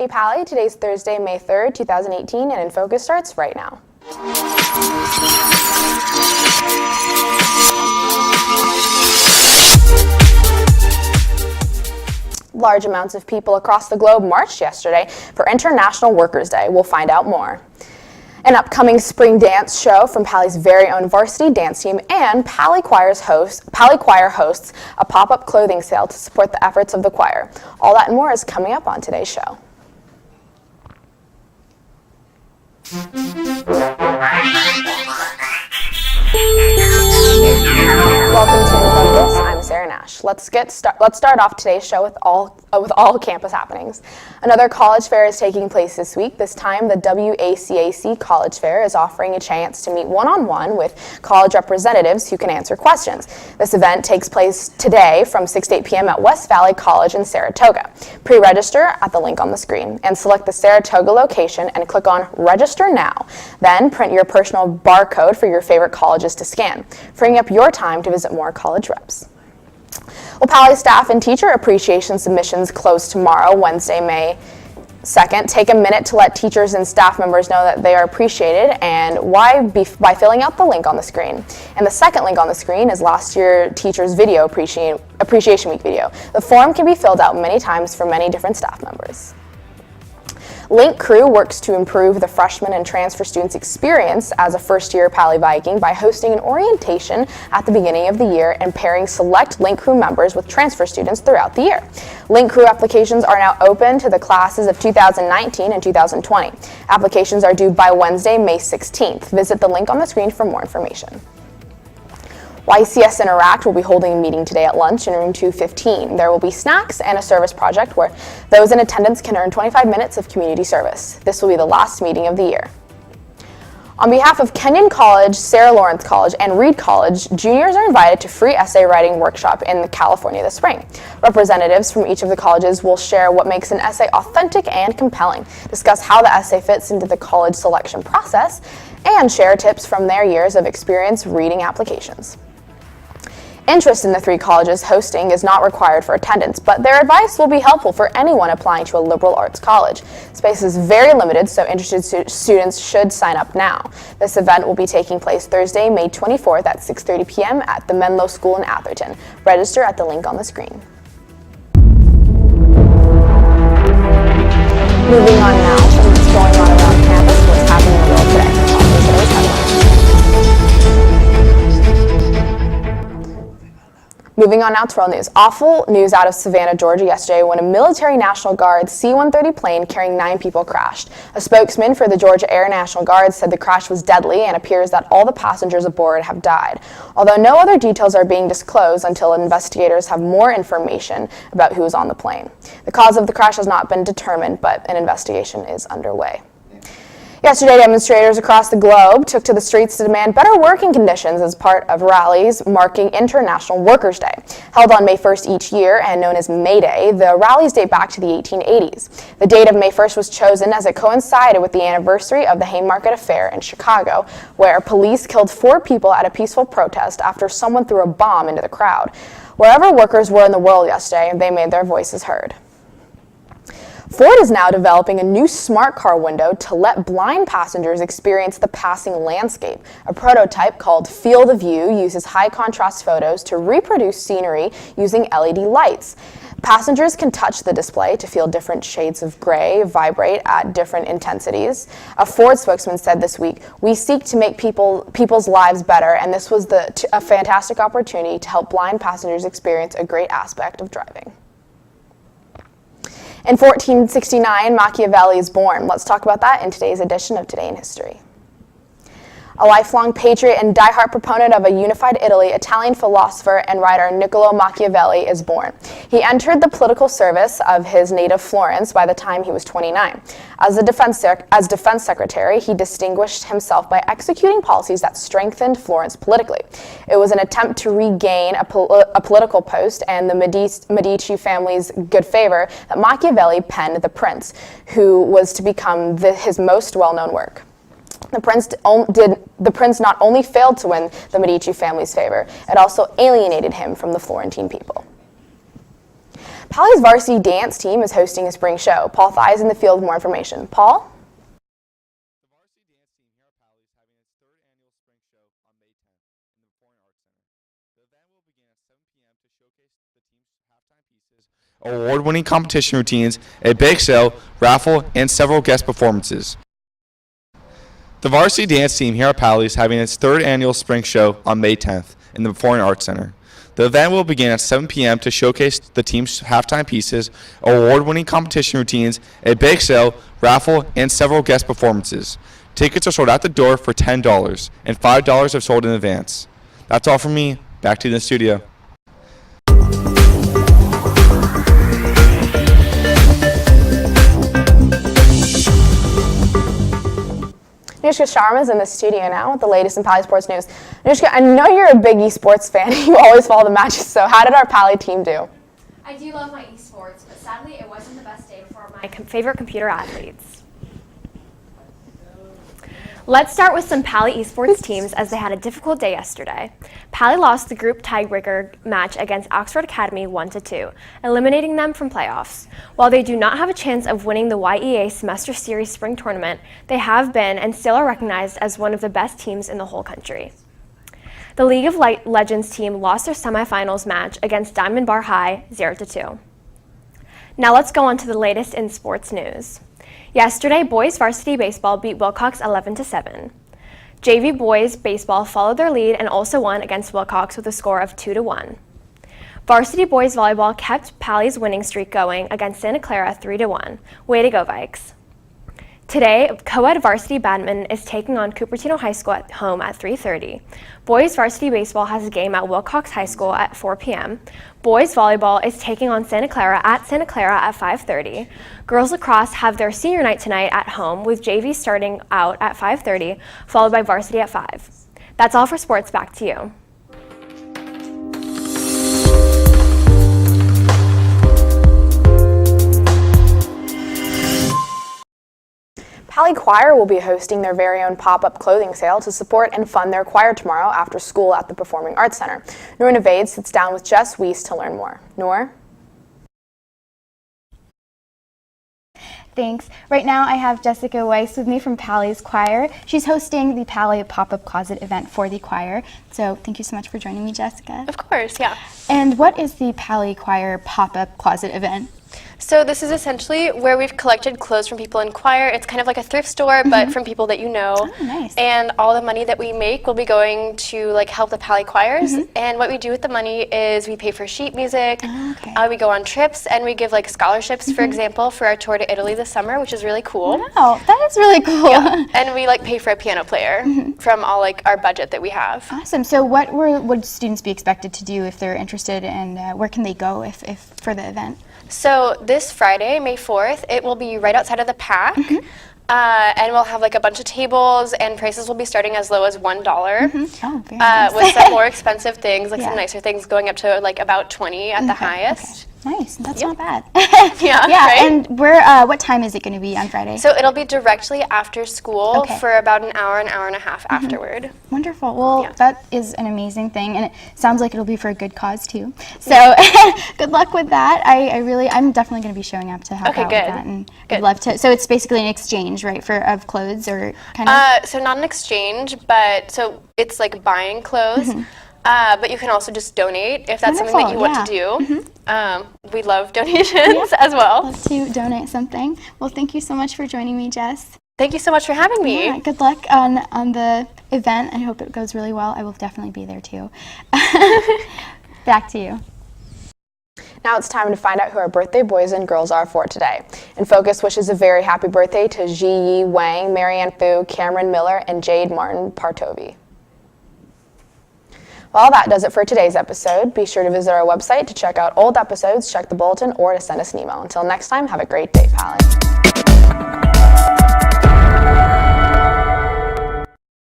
Hey Pally, today's Thursday, May 3rd, 2018, and InFocus starts right now. Large amounts of people across the globe marched yesterday for International Workers' Day. We'll find out more. An upcoming spring dance show from Pally's very own varsity dance team, and Pally Choir hosts a pop-up clothing sale to support the efforts of the choir. All that and more is coming up on today's show. Welcome to InFocus. I'm Sarah Nash. Let's start off today's show with all campus happenings. Another college fair is taking place this week. This time, the WACAC College Fair is offering a chance to meet one-on-one with college representatives who can answer questions. This event takes place today from 6 to 8 p.m. at West Valley College in Saratoga. Pre-register at the link on the screen and select the Saratoga location and click on Register Now. Then print your personal barcode for your favorite colleges to scan, freeing up your time to visit more college reps. Well, Pally staff and teacher appreciation submissions close tomorrow, Wednesday, May 2nd. Take a minute to let teachers and staff members know that they are appreciated, and why by filling out the link on the screen. And the second link on the screen is last year's teacher's video appreciation week video. The form can be filled out many times for many different staff members. Link Crew works to improve the freshman and transfer students' experience as a first-year Pally Viking by hosting an orientation at the beginning of the year and pairing select Link Crew members with transfer students throughout the year. Link Crew applications are now open to the classes of 2019 and 2020. Applications are due by Wednesday, May 16th. Visit the link on the screen for more information. YCS Interact will be holding a meeting today at lunch in room 215. There will be snacks and a service project where those in attendance can earn 25 minutes of community service. This will be the last meeting of the year. On behalf of Kenyon College, Sarah Lawrence College, and Reed College, juniors are invited to free essay writing workshop in California this spring. Representatives from each of the colleges will share what makes an essay authentic and compelling, discuss how the essay fits into the college selection process, and share tips from their years of experience reading applications. Interest in the three colleges hosting is not required for attendance, but their advice will be helpful for anyone applying to a liberal arts college. Space is very limited, so interested students should sign up now. This event will be taking place Thursday, May 24th at 6:30 p.m. at the Menlo School in Atherton. Register at the link on the screen. Moving on now to what's going on around campus and what's happening in the world today. On to today's headlines. Moving on now to world news. Awful news out of Savannah, Georgia yesterday when a military National Guard C-130 plane carrying 9 people crashed. A spokesman for the Georgia Air National Guard said the crash was deadly and appears that all the passengers aboard have died. Although no other details are being disclosed until investigators have more information about who was on the plane. The cause of the crash has not been determined, but an investigation is underway. Yesterday, demonstrators across the globe took to the streets to demand better working conditions as part of rallies marking International Workers' Day. Held on May 1st each year and known as May Day, the rallies date back to the 1880s. The date of May 1st was chosen as it coincided with the anniversary of the Haymarket Affair in Chicago, where police killed 4 people at a peaceful protest after someone threw a bomb into the crowd. Wherever workers were in the world yesterday, they made their voices heard. Ford is now developing a new smart car window to let blind passengers experience the passing landscape. A prototype called Feel the View uses high-contrast photos to reproduce scenery using LED lights. Passengers can touch the display to feel different shades of gray vibrate at different intensities. A Ford spokesman said this week, "We seek to make people's lives better, and this was a fantastic opportunity to help blind passengers experience a great aspect of driving." In 1469, Machiavelli is born. Let's talk about that in today's edition of Today in History. A lifelong patriot and diehard proponent of a unified Italy, Italian philosopher and writer Niccolò Machiavelli is born. He entered the political service of his native Florence by the time he was 29. As defense secretary, he distinguished himself by executing policies that strengthened Florence politically. It was an attempt to regain a political post and the Medici family's good favor that Machiavelli penned The Prince, who was to become his most well-known work. The prince not only failed to win the Medici family's favor, it also alienated him from the Florentine people. Pally's varsity dance team is hosting a spring show. Paul Thigh is in the field with more information. Paul? The varsity dance team here at Pally is having its third annual spring show on May 10th in the Performing Arts Center. The event will begin at 7 p.m. to showcase the team's halftime pieces, award-winning competition routines, a bake sale, raffle, and several guest performances. The varsity dance team here at Pally is having its third annual spring show on May 10th in the Performing Arts Center. The event will begin at 7 p.m. to showcase the team's halftime pieces, award-winning competition routines, a bake sale, raffle, and several guest performances. Tickets are sold at the door for $10, and $5 are sold in advance. That's all from me. Back to the studio. Anushka Sharma is in the studio now with the latest in Pally Sports news. Anushka, I know you're a big esports fan. You always follow the matches, so how did our Pally team do? I do love my esports, but sadly it wasn't the best day for my favorite computer athletes. Let's start with some Pally esports teams as they had a difficult day yesterday. Pally lost the group tiebreaker match against Oxford Academy 1-2, eliminating them from playoffs. While they do not have a chance of winning the YEA Semester Series Spring Tournament, they have been and still are recognized as one of the best teams in the whole country. The League of Legends team lost their semifinals match against Diamond Bar High 0-2. Now let's go on to the latest in sports news. Yesterday, boys varsity baseball beat Wilcox 11-7. JV boys baseball followed their lead and also won against Wilcox with a score of 2-1. Varsity boys volleyball kept Pally's winning streak going against Santa Clara 3-1. Way to go, Vikes. Today, co-ed varsity badminton is taking on Cupertino High School at home at 3:30. Boys varsity baseball has a game at Wilcox High School at 4 p.m. Boys volleyball is taking on Santa Clara at 5:30. Girls lacrosse have their senior night tonight at home with JV starting out at 5:30, followed by varsity at 5. That's all for sports. Back to you. Pally Choir will be hosting their very own pop-up clothing sale to support and fund their choir tomorrow after school at the Performing Arts Center. Noor Navade sits down with Jess Weiss to learn more. Noor? Thanks. Right now I have Jessica Weiss with me from Pally's Choir. She's hosting the Pally Pop-Up Closet event for the choir. So thank you so much for joining me, Jessica. Of course, yeah. And what is the Pally Choir Pop-Up Closet event? So this is essentially where we've collected clothes from people in choir. It's kind of like a thrift store, but from people that you know. Oh, nice. And all the money that we make will be going to like help the Pally choirs. And what we do with the money is we pay for sheet music, we go on trips, and we give like scholarships, for example, for our tour to Italy this summer, which is really cool. Wow, that is really cool. Yeah. And we like pay for a piano player from all like our budget that we have. Awesome. So what would students be expected to do if they're interested, and where can they go if for the event? So this Friday, May 4th, it will be right outside of the PAC, and we'll have like a bunch of tables, and prices will be starting as low as $1, Oh, very nice. with some more expensive things, like Yeah. some nicer things going up to like about 20 at the highest. Nice. That's not bad. Yeah, Yeah. right? And what time is it going to be on Friday? So it'll be directly after school Okay. for about an hour and a half afterward. Wonderful. Well, Yeah. that is an amazing thing, and it sounds like it'll be for a good cause too. So, good luck with that. I'm definitely going to be showing up to help Okay, out good. with that, and Good. I'd love to. So it's basically an exchange, right, of clothes or kind of. So not an exchange, but so it's like buying clothes. But you can also just donate if that's something that you want to do. We love donations as well. Love to donate something. Well, thank you so much for joining me, Jess. Thank you so much for having me. Yeah, good luck on the event. I hope it goes really well. I will definitely be there too. Back to you. Now it's time to find out who our birthday boys and girls are for today. InFocus wishes a very happy birthday to Ji Yi Wang, Marianne Fu, Cameron Miller, and Jade Martin Partovi. Well, that does it for today's episode. Be sure to visit our website to check out old episodes, check the bulletin, or to send us an email. Until next time, have a great day, Pally.